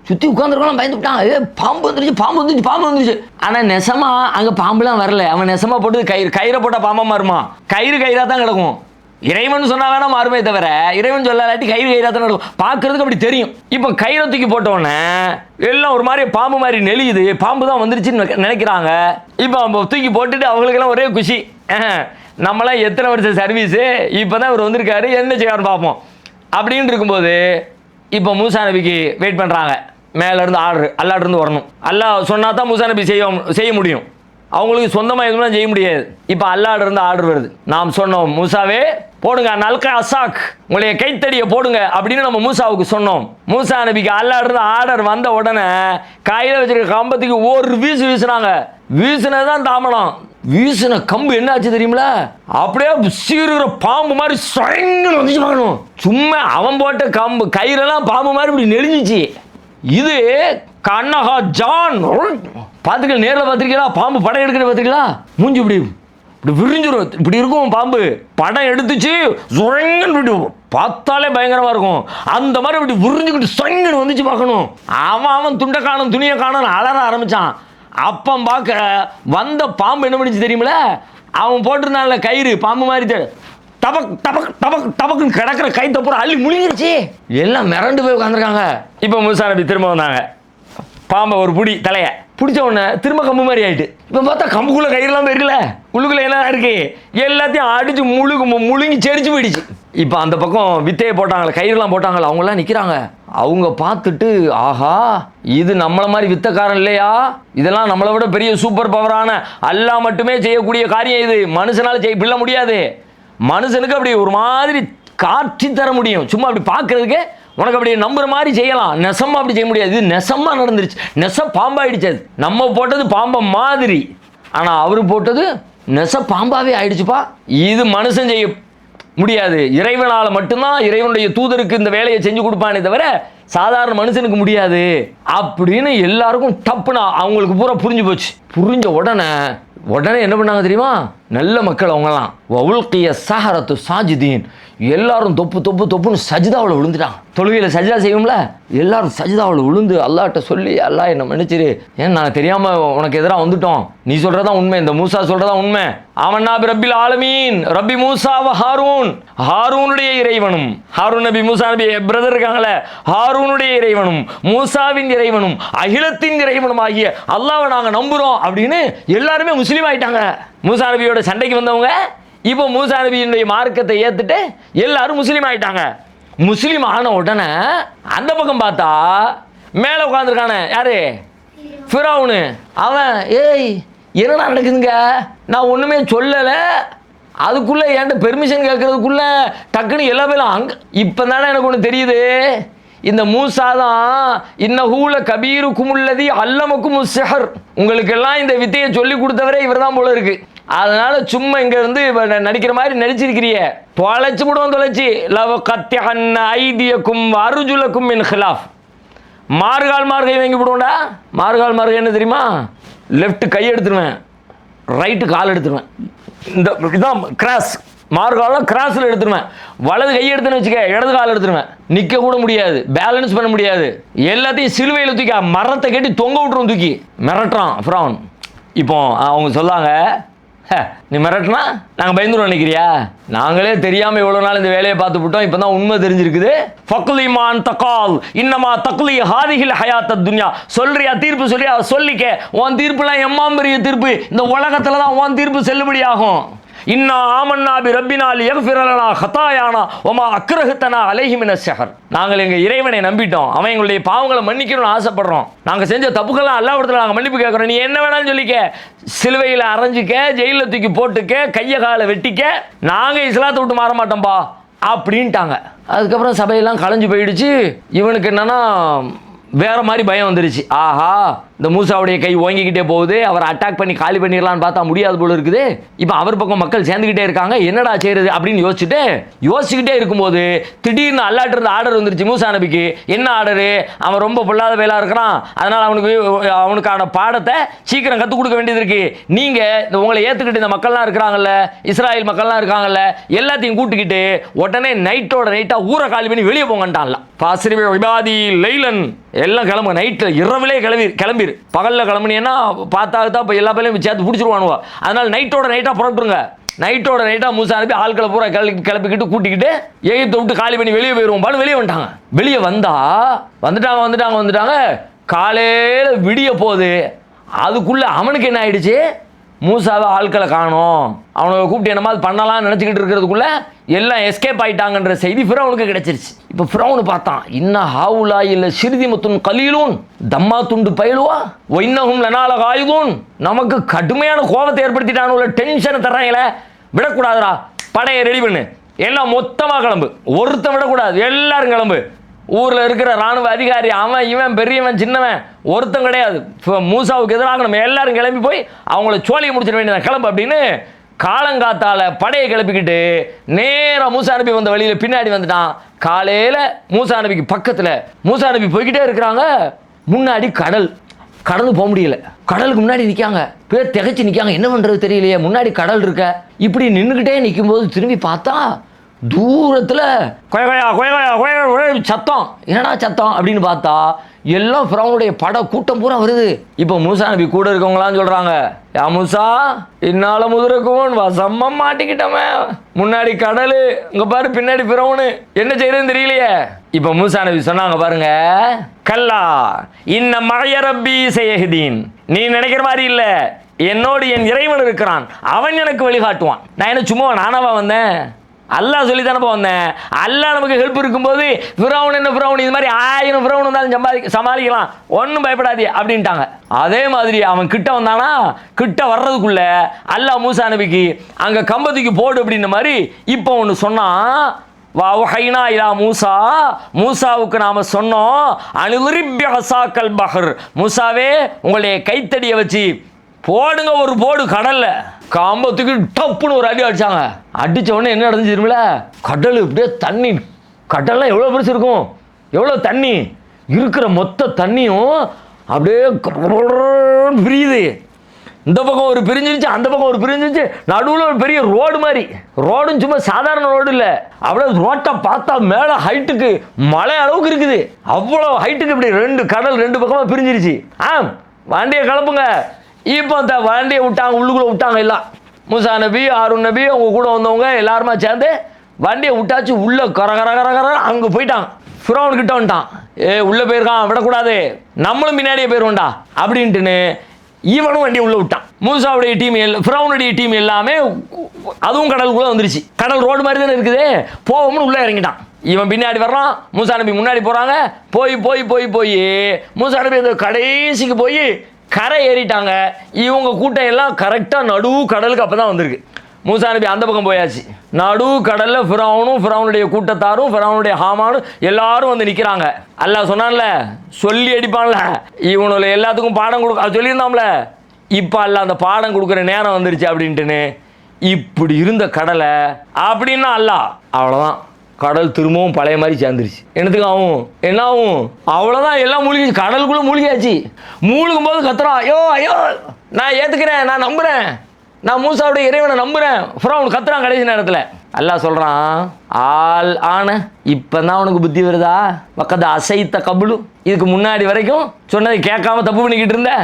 Speaker 1: சுற்றி உட்காந்துருக்கலாம், பயந்து விட்டான். பாம்பு வந்துருச்சு. ஆனால் நெசமா அங்கே பாம்புலாம் வரல. அவன் நெசமா போட்டு கயிறை போட்டால் பாம்பா மாறுமா? கயிறாக தான் கிடக்கும். இறைவன் சொன்னா வேணா மாறுமே தவிர இறைவன் சொல்லாட்டி கயிறா தான் நடக்கும். பார்க்கறதுக்கு அப்படி தெரியும். இப்போ கயிறை தூக்கி போட்டோன்னே எல்லாம் ஒரு மாதிரி பாம்பு மாதிரி நெளியுது, பாம்பு தான் வந்துருச்சுன்னு நினைக்கிறாங்க. இப்போ தூக்கி போட்டுட்டு அவங்களுக்கெல்லாம் ஒரே குஷி, நம்மளாம் எத்தனை வருஷம் சர்வீஸு, இப்போ தான் இவர் வந்திருக்காரு, என்ன செய்வார்னு பார்ப்போம் அப்படின்னு இருக்கும்போது இப்போ மூசா நபிக்கு வெயிட் பண்ணுறாங்க. மேலேருந்து ஆர்டர் அல்லாட்டிருந்து வரணும். அல்லாஹ் சொன்னா தான் மூசா நபி செய்ய முடியும். அவங்களுக்கு சொந்தமாக எதுவும் செய்ய முடியாது. இப்போ அல்லாட்டிருந்து ஆர்டர் வருது. நாம் சொன்னோம் மூசாவே போடுங்க நல்க அசாக், உங்களுடைய கைத்தடியை போடுங்க அப்படின்னு நம்ம மூசாவுக்கு சொன்னோம். மூசா நபிக்கு அல்லாட்டிருந்து ஆர்டர் வந்த உடனே கையில் வச்சிருக்க கம்பத்துக்கு ஒரு வீசுனாங்க. வீசுனதான் தாமனம். வீசின கம்பு என்ன ஆச்சு தெரியுங்களா? அப்படியே சீருகிற பாம்பு மாதிரி வந்துச்சு. பார்க்கணும், சும்மா அவன் போட்ட கம்பு கயிறெல்லாம் பாம்பு மாதிரி இப்படி நெளிஞ்சிச்சு. இது கண்ணகா ஜான் பார்த்துக்க, நேரில் பார்த்துருக்கீங்களா? பாம்பு படம் எடுக்கிற பார்த்துருக்கீங்களா? மூஞ்சி இப்படி இப்படி விரிஞ்சிடும், இப்படி இருக்கும் பாம்பு. படம் எடுத்துச்சு சுரங்கன்னு பார்த்தாலே பயங்கரமாக இருக்கும். அந்த மாதிரி இப்படி விரிஞ்சுக்கிட்டு சுரங்கன்னு வந்துச்சு. பார்க்கணும், அவன் துண்டை காணும் துணியை காணும் அலற ஆரம்பித்தான். அப்போ பார்க்க வந்த பாம்பு என்ன பண்ணிச்சு தெரியுமில? அவன் போட்டிருந்தான்ல கயிறு பாம்பு மாதிரி டபக் டபக் டபக் டபக்குன்னு கிடக்கிற கைத்தை பூரா அள்ளி முழுங்கிருச்சு. எல்லாம் மிரண்டு போய் உட்காந்துருக்காங்க. இப்போ மூசா நபி திரும்ப வந்தாங்க. பாம்பை ஒரு புடி தலையை பிடிச்ச உடனே திரும்ப கம்பு மாதிரி ஆயிட்டு. இப்போ பார்த்தா கம்புக்குள்ளே கயிறுலாம் போயிருக்கல, உள்ளுக்குள்ளே என்ன இருக்கு எல்லாத்தையும் அடிச்சு முழுங்கி செடிச்சு போயிடுச்சு. இப்போ அந்த பக்கம் வித்தையை போட்டாங்களே, கயிறுலாம் போட்டாங்களே, அவங்களாம் நிற்கிறாங்க. அவங்க பார்த்துட்டு ஆஹா இது நம்மளை மாதிரி வித்தக்காரன் இல்லையா, இதெல்லாம் நம்மளை விட பெரிய சூப்பர் பவரான அல்லாஹ் மட்டுமே செய்யக்கூடிய காரியம் இது, மனுஷனால் பிள்ள முடியாது. மனுஷனுக்கு அப்படி ஒரு மாதிரி காட்சி தர முடியும், சும்மா அப்படி பார்க்கறதுக்கு உனக்கு அப்படி நம்புற மாதிரி செய்யலாம், நெசமா அப்படி செய்ய முடியாது. இது நெசமா நடந்துருச்சு, நெச பாம்பாயிடுச்சு. அது நம்ம போட்டது பாம்பை மாதிரி, ஆனால் அவரு போட்டது நெச பாம்பாவே ஆயிடுச்சுப்பா. இது மனுஷன் செய்ய முடியாது, இறைவனால் மட்டும்தான் இறைவனுடைய தூதருக்கு இந்த வேலையை செஞ்சு கொடுப்பானே தவிர சாதாரண மனுஷனுக்கு முடியாது அப்படின்னு எல்லாருக்கும் டப்புனா அவங்களுக்கு பூரா புரிஞ்சு போச்சு. புரிஞ்ச உடனே என்ன பண்ணாங்க தெரியுமா? நல்ல மக்கள் அவங்கலாம் வவுல்கிய சஹரத்து சாஜிதீன், எல்லாரும் தொப்புன்னு சஜிதாவில் விழுந்துட்டாங்க. தொழுகையில் சஜிதா செய்யும்ல, எல்லாரும் சஜிதாவில் விழுந்து அல்லாஹ்ட்ட சொல்லி அல்லாஹ் என்ன மன்னிச்சிரு, ஏன் நாங்கள் தெரியாமல் உனக்கு எதிராக வந்துட்டோம், நீ சொல்கிறதான் உண்மை, இந்த மூசா சொல்கிறதான் உண்மை. ஆமன்னா பி ரப்பில் ஆலமீன் ரப்பி மூசா வ ஹாரூன், ஹாரூனுடைய இறைவனும், ஹாரூன் நபி மூசா நபி பிரதர் இருக்காங்களே, ஹாரூனுடைய இறைவனும் மூசாவின் இறைவனும் அகிலத்தின் இறைவனும் ஆகிய அல்லாஹ்வை நாங்கள் நம்புகிறோம் அப்படின்னு எல்லாருமே முஸ்லீம் ஆகிட்டாங்க. மூசா நபியோட சண்டைக்கு வந்தவங்க இப்போ மூசா நபியினுடைய மார்க்கத்தை ஏற்றுட்டு எல்லாரும் முஸ்லீம் ஆகிட்டாங்க. முஸ்லீம் ஆன உடனே அந்த பக்கம் பார்த்தா மேலே உட்காந்துருக்கானே யாரு? ஃபிரௌனு. அவன் ஏய் என்னடா நடக்குதுங்க, நான் ஒன்றுமே சொல்லலை, அதுக்குள்ளே ஏன்ட்ட பெர்மிஷன் கேட்கறதுக்குள்ளே டக்குன்னு எல்லா பேரும் அங்கே. இப்போ தானே எனக்கு ஒன்று தெரியுது, இந்த மூசா தான் இன்னஹூல கபீரு குமுல்லதி அல்லமக்கும் சிஹர், உங்களுக்கெல்லாம் இந்த வித்தையை சொல்லி கொடுத்தவரே இவர் தான் போல இருக்கு. அதனால சும்மா இங்க இருந்து நடிக்கிற மாதிரி நடிச்சிருக்கிறிய, தொலைச்சு விடுவோம், தொலைச்சி லவ கத்தி அன்ன ஐதியக்கும் அருஜுலக்கும் மின் ஹிலாஃப், மார்கால் மார்கை வாங்கி விடுவோம்டா. மார்கால் மார்கை என்ன தெரியுமா? லெஃப்ட் கை எடுத்துருவேன், ரைட்டு கால் எடுத்துருவேன், இந்த இதுதான் கிராஸ். மார்காலம் கிராஸில் எடுத்துருவேன், வலது கை எடுத்துன்னு வச்சுக்க, இடது கால் எடுத்துருவேன், நிற்க கூட முடியாது, பேலன்ஸ் பண்ண முடியாது, எல்லாத்தையும் சிலுவையில் தூக்கி மரத்தை கட்டி தொங்க விட்டுருவோம், தூக்கி மிரட்டுறான் ஃபிரௌன். இப்போ அவங்க சொல்லாங்க, நீ மிரட்டினா நாங்கள் பயந்துருவோம் நினைக்கிறியா? நாங்களே தெரியாமல் இவ்வளோ நாள் இந்த வேலையை பார்த்து விட்டோம், இப்போ தான் உண்மை தெரிஞ்சிருக்குது. ஃபக்லிமான் தகால் இன்னமா தக்லி ஹாதிஹில் ஹயாத்த துன்யா, சொல்றியா தீர்ப்பு சொல்றியா சொல்லிக்க, உன் தீர்ப்புலாம் எம்மாம் பெரிய தீர்ப்பு, இந்த உலகத்தில் தான் உன் தீர்ப்பு செல்லுபடி ஆகும். இன்னா ஆமன்னா பி ரப்பினா லியக்ஃபிர லனா ஹதாயானா வமா அக்ரஹதனா அலைஹி மினஸ் ஸஹர், நாங்கள் எங்கள் இறைவனை நம்பிட்டோம், அவன் எங்களுடைய பாவங்களை மன்னிக்கணும்னு ஆசைப்படுறோம், நாங்கள் செஞ்ச தப்புக்கெல்லாம் அல்லாஹ்விடத்தில் நாங்கள் மன்னிப்பு கேட்குறோம், நீ என்ன வேணாலும் சொல்லிக்க, சிலுவையில் அரைஞ்சிக்க, ஜெயிலில் தூக்கி போட்டுக்க, கையை காலை வெட்டிக்க, நாங்கள் இஸ்லாத்தை விட்டு மாற மாட்டோம்பா அப்படின்ட்டாங்க. அதுக்கப்புறம் சபையெல்லாம் கலைஞ்சு போயிடுச்சு. இவனுக்கு என்னன்னா வேற மாதிரி பயம் வந்துருச்சு. ஆஹா இந்த மூசாவுடைய கை ஓங்கிக்கிட்டே போகுது, அவரை அட்டாக் பண்ணி காலி பண்ணிடலான்னு பார்த்தா முடியாது போல இருக்குது. இப்போ அவர் பக்கம் மக்கள் சேர்ந்துக்கிட்டே இருக்காங்க, என்னடா செய்யறது அப்படின்னு யோசிச்சுக்கிட்டே இருக்கும்போது திடீர்னு அல்லாஹ்ட்ட இருந்து ஆர்டர் வந்துருச்சு மூசா நபிக்கு. என்ன ஆர்டரு? அவன் ரொம்ப பொல்லாத வேலா இருக்கிறான், அதனால் அவனுக்கான பாடத்தை சீக்கிரம் கற்றுக் கொடுக்க வேண்டியது இருக்கு. நீங்கள் உங்களை ஏற்றுக்கிட்டு இந்த மக்கள்லாம் இருக்கிறாங்கல்ல, இஸ்ராயல் மக்கள்லாம் இருக்காங்கல்ல, எல்லாத்தையும் கூட்டுக்கிட்டு உடனே நைட்டோட நைட்டாக ஊரை காலி பண்ணி வெளியே போங்கன்ட்டான்ல. ஃபாஸ்ரிபி இபாதி லைலன், எல்லாம் கிளம்பு, நைட்டில் இரவிலே கிளம்பிடு. பகலில் கிளம்புனீங்கன்னா பார்த்தா இப்போ எல்லா பேரையும் சேர்த்து பிடிச்சிருவானுவா. அதனால் நைட்டாக புறப்பட்டுருங்க. நைட்டோட நைட்டாக மூசா அனுப்பி ஆட்களை பூரா கிளப்பிக்கிட்டு கூட்டிக்கிட்டு எகிப்தை விட்டு காலி பண்ணி வெளியே போயிடுவோம் பாடு வெளியே வந்துட்டாங்க. வெளியே வந்துட்டாங்க. காலையில் விடிய போகுது. அதுக்குள்ளே அவனுக்கு என்ன ஆயிடுச்சு, மூசாவை ஆட்களை காணோம், அவனை கூப்பிட்டு என்னமா பண்ணலாம்னு நினச்சிக்கிட்டு இருக்கிறதுக்குள்ள எல்லாம் எஸ்கேப் ஆகிட்டாங்கன்ற செய்தி ஃபிரௌனுக்கு கிடைச்சிருச்சு. இப்போ ஃபிரௌனு பார்த்தான், இன்னும் ஹாவுலா இல்லை சிறுதி முத்துன் கலீலூன் தம்மா துண்டு பயிலுவா ஒன்னகும் லனால காயுதூன், நமக்கு கடுமையான கோபத்தை ஏற்படுத்திட்டானுல, டென்ஷனை தர்றாங்களே, விடக்கூடாதுடா, படையை ரெடி பண்ணு, எல்லாம் மொத்தமாக கிளம்பு, ஒருத்தன் விடக்கூடாது, எல்லாரும் கிளம்பு. ஊரில் இருக்கிற ராணுவ அதிகாரி அவன் இவன் பெரியவன் சின்னவன் ஒருத்தன் கிடையாது, மூசாவுக்கு எதிராக நம்ம எல்லாரும் கிளம்பி போய் அவங்கள சோழியை முடிச்சிட வேண்டியதான், கிளம்பு அப்படின்னு காலங்காத்தால படையை கிளப்பிக்கிட்டு நேராக மூசா நபி வந்த வழியில் பின்னாடி வந்துட்டான். காலையில் மூசா நபிக்கு பக்கத்தில் மூசா நபி போய்கிட்டே இருக்கிறாங்க. முன்னாடி கடந்து போக முடியல, கடலுக்கு முன்னாடி நிற்காங்க, பேர் திகைச்சு நிற்காங்க, என்ன பண்ணுறது தெரியலையே, முன்னாடி கடல் இருக்க. இப்படி நின்றுக்கிட்டே நிற்கும்போது திரும்பி பார்த்தா தூரத்தில் சத்தம், என்னடா சத்தம் அப்படின்னு பார்த்தா எல்லாம் ஃபிரௌனுடைய பட கூட்டம் பூரா வருது. இப்போ மூசா நபி கூட இருக்கவங்களான்னு சொல்கிறாங்க, யா மூசா இன்னால முதுரக்கும் வசம்மம் மாட்டிக்கிட்டோமே, முன்னாடி கடல், இங்கே பாரு பின்னாடி ஃபிரௌனு, என்ன செய்யறதுன்னு தெரியலையே. இப்போ மூசா நபி சொன்னாங்க பாருங்க, கல்லா இன்ன மழைய ரப்பி செய்யஹ்தீன், நீ நினைக்கிற மாதிரி இல்லை, என்னோடு என் இறைவன் இருக்கிறான், அவன் எனக்கு வழிகாட்டுவான். நான் என்ன சும்மா நானாவா வந்தேன், அல்லாஹ் சொல்லி தானப்பா வந்தேன். அல்லாஹ் நமக்கு ஹெல்ப் இருக்கும்போது ஃபிரௌன் என்ன ஃபிரௌன், இது மாதிரி 1000 ஃபிரௌன் வந்தாலும் சமாளிக்கலாம், ஒன்றும் பயப்படாதே அப்படின்ட்டாங்க. அதே மாதிரி அவன் கிட்ட வந்தானா, கிட்ட வர்றதுக்குள்ள அல்லாஹ் மூசா நபிக்கு அங்கே கம்பத்துக்கு போடு அப்படின்ற மாதிரி இப்போ ஒன்று சொன்னான். வஹைனா இலா மூசா, மூசாவுக்கு நாம சொன்னோம், அனுரிப்ய ஹசாக்கல் பஹர், மூசாவே உங்களுடைய கைத்தடியை வச்சு போடுங்க ஒரு போடு கடல்ல. காம்பத்துக்கு டப்புன்னு ஒரு அடி அடிச்சாங்க. அடிச்ச உடனே என்ன நடந்துச்சு தெரியுமில, கடல் இப்படியே தண்ணி, கடல்லாம் எவ்வளோ பெருசு இருக்கும், எவ்வளோ தண்ணி இருக்கிற மொத்த தண்ணியும் அப்படியே பிரியுது. இந்த பக்கம் ஒரு பிரிஞ்சிருச்சு, அந்த பக்கம் ஒரு பிரிஞ்சிருச்சு, நடுவில் ஒரு பெரிய ரோடு மாதிரி. ரோடும் சும்மா சாதாரண ரோடு இல்லை, அப்படியே ரோட்டை பார்த்தா மேலே ஹைட்டுக்கு மலை அளவுக்கு இருக்குது, அவ்வளோ ஹைட்டுக்கு இப்படி கடல் 2 பக்கமாக பிரிஞ்சிருச்சு. வண்டியை கிளப்புங்க. இப்போ இந்த வண்டியை விட்டாங்க, உள்ளுக்குள்ளே விட்டாங்க எல்லாம். மூசா நபி, ஹாரூன் நபி, அவங்க கூட வந்தவங்க எல்லாருமா சேர்ந்து வண்டியை விட்டாச்சு. உள்ளே கர அங்கே போயிட்டாங்க. ஃபிரௌன் கிட்ட வந்துட்டான், உள்ளே போயிருக்கான், விடக்கூடாது, நம்மளும் பின்னாடியே போயிடுவோம்டா அப்படின்ட்டுன்னு இவனும் வண்டியை உள்ளே விட்டான். மூசாவுடைய டீம் ஃபிரௌனுடைய டீம் எல்லாமே அதுவும் கடலுக்குள்ளே வந்துருச்சு. கடல் ரோடு மாதிரி தானே இருக்குது, போவோம்னு உள்ளே இறங்கிட்டான். இவன் பின்னாடி வர்றான், மூசா நபி முன்னாடி போகிறாங்க. போய் மூசா நபி அந்த கடைசிக்கு போய் கரை ஏறிட்டாங்க. இவங்க கூட்டம் எல்லாம் கரெக்டாக நடுவு கடலுக்கு அப்போ தான் வந்திருக்கு. மூசா நபி அந்த பக்கம் போயாச்சு. நடு கடலில் ஃபிரௌனும் ஃபிரௌனுடைய கூட்டத்தாரும் ஃபிரௌனுடைய ஹாமானும் எல்லாரும் வந்து நிற்கிறாங்க. அல்லாஹ் சொன்னான்ல, சொல்லி அடிப்பான்ல, இவனுள்ள எல்லாத்துக்கும் பாடம் கொடுக்க சொல்லியிருந்தாம்ல, இப்போ அல்லாஹ் அந்த பாடம் கொடுக்குற நேரம் வந்துருச்சு அப்படின்ட்டுன்னு இப்படி இருந்த கடலை அப்படின்னா அல்லாஹ் அவ்வளோதான், கடல் திரும்பவும் பழைய மாதிரி சேர்ந்துருச்சு. என்னத்துக்கு ஆகும், என்ன ஆகும், அவ்வளோதான், எல்லாம் மூழ்கிச்சு, கடலுக்குள்ளே மூழ்கியாச்சு. மூழ்கும் போது கத்துறான், ஐயோ நான் ஏற்றுக்கிறேன், நான் நம்புகிறேன், நான் மூசாவுடைய இறைவனை நம்புகிறேன். ஃபிரௌன் கத்துறான் கடைசி நேரத்தில். அல்லாஹ் சொல்கிறான், ஆள் ஆன இப்போ தான் உனக்கு புத்தி வருதா, பக்கத்து அசைத்த கபுலு, இதுக்கு முன்னாடி வரைக்கும் சொன்னதை கேட்காம தப்பு பண்ணிக்கிட்டு இருந்த,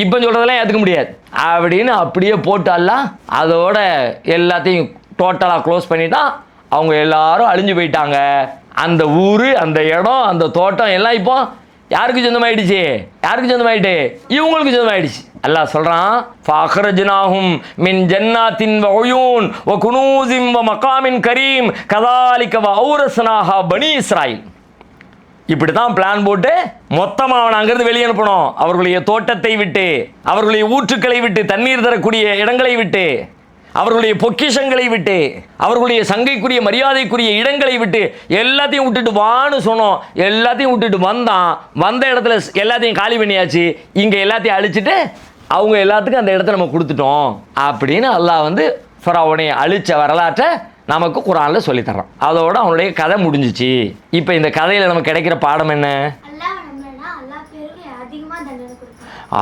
Speaker 1: இப்போ சொல்கிறதெல்லாம் ஏற்றுக்க முடியாது அப்படின்னு அப்படியே போட்டு அல்லாஹ் அதோட எல்லாத்தையும் டோட்டலாக க்ளோஸ் பண்ணிட்டான். அவங்க எல்லாரும் அழிஞ்சு போயிட்டாங்க. அந்த ஊர், அந்த இடம், அந்த தோட்டம் எல்லாம் இப்போ யாருக்கு சொந்தமாயிடுச்சு, யாருக்கு சொந்தமாயிட்டு, இவங்களுக்கு சொந்தமாயிடுச்சு. அல்லாஹ் சொல்றான், ஃபஅக்ரஜ்னாஹும் மின் ஜன்னாத்தின் வ உயூன் வ குனூஸின் வ மகாமின் கரீம் கதாலிக வ அவுரஸ்னாஹா பனி இஸ்ராயில். இப்படி தான் பிளான் போட்டு மொத்தமாக அவனை அங்கிருந்து வெளியே அனுப்பணும். அவர்களுடைய தோட்டத்தை விட்டு, அவர்களுடைய ஊற்றுக்களை விட்டு, தண்ணீர் தரக்கூடிய இடங்களை விட்டு, அவர்களுடைய பொக்கிஷங்களை விட்டு, அவர்களுடைய சங்கைக்குரிய மரியாதைக்குரிய இடங்களை விட்டு எல்லாத்தையும் விட்டுட்டு வான்னு சொன்னோம். எல்லாத்தையும் விட்டுட்டு வந்தான். வந்த இடத்துல எல்லாத்தையும் காலி பண்ணியாச்சு. இங்கே எல்லாத்தையும் அழிச்சிட்டு அவங்க எல்லாத்துக்கும் அந்த இடத்த நம்ம கொடுத்துட்டோம் அப்படின்னு அல்லாஹ் வந்து ஃபிரௌனை அழிச்ச வரலாற்றை நமக்கு குர்ஆனில் சொல்லித்தர்றான். அதோட அவனுடைய கதை முடிஞ்சிச்சு. இப்போ இந்த கதையில் நமக்கு கிடைக்கிற பாடம் என்ன,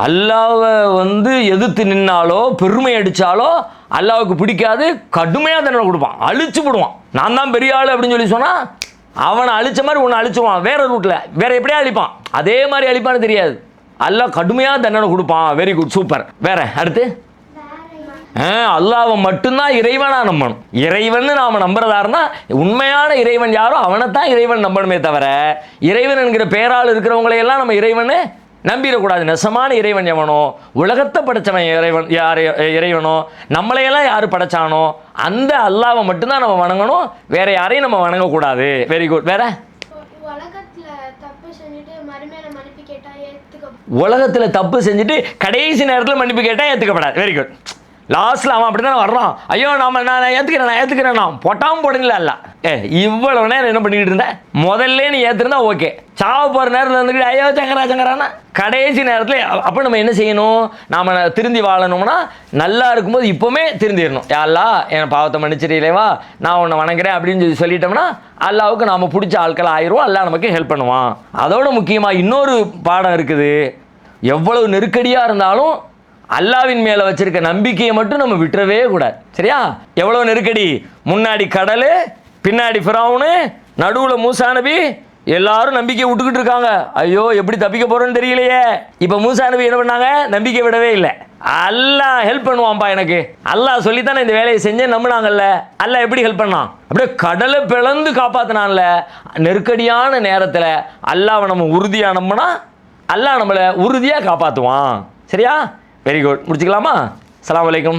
Speaker 1: அல்லாவை வந்து எதிர்த்து நின்னாலோ பெருமை அடித்தாலோ அல்லாவுக்கு பிடிக்காது, கடுமையாக தண்டனை கொடுப்பான், அழிச்சு போடுவான். நான் தான் பெரிய ஆள் அப்படின்னு சொல்லி சொன்னால் அவனை அழிச்ச மாதிரி உன்னை அழிச்சுவான் வேற ரூட்டில், வேற எப்படியா அழிப்பான், அதே மாதிரி அழிப்பான்னு தெரியாது. அல்லாஹ் கடுமையாக தண்டனை கொடுப்பான். Very good, super. வேற அடுத்து அல்லாஹ்வை மட்டும்தான் இறைவனாக நம்பணும். இறைவன் நாம் நம்புறதா இருந்தால் உண்மையான இறைவன் யாரோ அவனைத்தான் இறைவன் நம்பணுமே தவிர இறைவன் என்கிற பேரால் இருக்கிறவங்களையெல்லாம் நம்ம இறைவன் நம்பிடக்கூடாது. நெசமான இறைவன் எவனோ, உலகத்தை படைச்சவன் இறைவன் யார் இறைவனோ, நம்மளையெல்லாம் யார் படைச்சானோ அந்த அல்லாஹ்வை மட்டும்தான் நம்ம வணங்கணும், வேற யாரையும் நம்ம வணங்கக்கூடாது. Very good. வேற உலகத்தில் தப்பு செஞ்சுட்டு கடைசி நேரத்தில் மன்னிப்பு கேட்டால் ஏற்றுக்கப்படாது. Very good. லாஸ்ட்டில் அவன் அப்படி தானே வர்றான், ஐயோ நான் ஏற்றுக்கிறேன் பொட்டாமல் போடுங்களா இல்லை இவ்வளவு நேரம் என்ன பண்ணிக்கிட்டு இருந்தேன், முதல்ல நீ ஏற்றுருந்தா ஓகே, சாவ போகிற நேரத்தில் வந்துக்கிட்டு ஐயோ சங்கரானா கடைசி நேரத்தில். அப்போ நம்ம என்ன செய்யணும், நாம் திருந்தி வாழணும்னா நல்லா இருக்கும்போது இப்போவுமே திருந்திடணும். யாரெல்லாம் என் பாவத்தை மன்னிச்சிடலேவா, நான் உன்னை வணங்குறேன் அப்படின்னு சொல்லிட்டோம்னா அல்லாவுக்கு நாம் பிடிச்ச ஆட்கள் ஆயிரும், அல்லா நமக்கு ஹெல்ப் பண்ணுவான். அதோட முக்கியமாக இன்னொரு பாடம் இருக்குது. எவ்வளவு நெருக்கடியாக இருந்தாலும் அல்லாவின் மேலே வச்சிருக்க நம்பிக்கையை மட்டும் நம்ம விட்டுறவே கூடாது. சரியா? எவ்வளோ நெருக்கடி, முன்னாடி கடல், பின்னாடி ஃபிரௌனு, நடுவில் மூசா நபி, எல்லாரும் நம்பிக்கை விட்டுக்கிட்டு இருக்காங்க. ஐயோ எப்படி தப்பிக்க போகிறோன்னு தெரியலையே. இப்போ மூசா நபி என்ன பண்ணாங்க, நம்பிக்கை விடவே இல்லை. அல்லாஹ் ஹெல்ப் பண்ணுவான்ப்பா எனக்கு, அல்லாஹ் சொல்லித்தானே இந்த வேலையை செஞ்சேன் நம்பினாங்கல்ல. அல்லாஹ் எப்படி ஹெல்ப் பண்ணான், அப்படியே கடலை பிளந்து காப்பாற்றினான்ல. நெருக்கடியான நேரத்தில் அல்லாஹ்வை நம்ம உறுதியாக நம்பினா அல்லாஹ் நம்மளை உறுதியாக காப்பாற்றுவான். சரியா? Very good. முடிச்சுக்கலாமா? அஸ்ஸலாமு அலைக்கும்.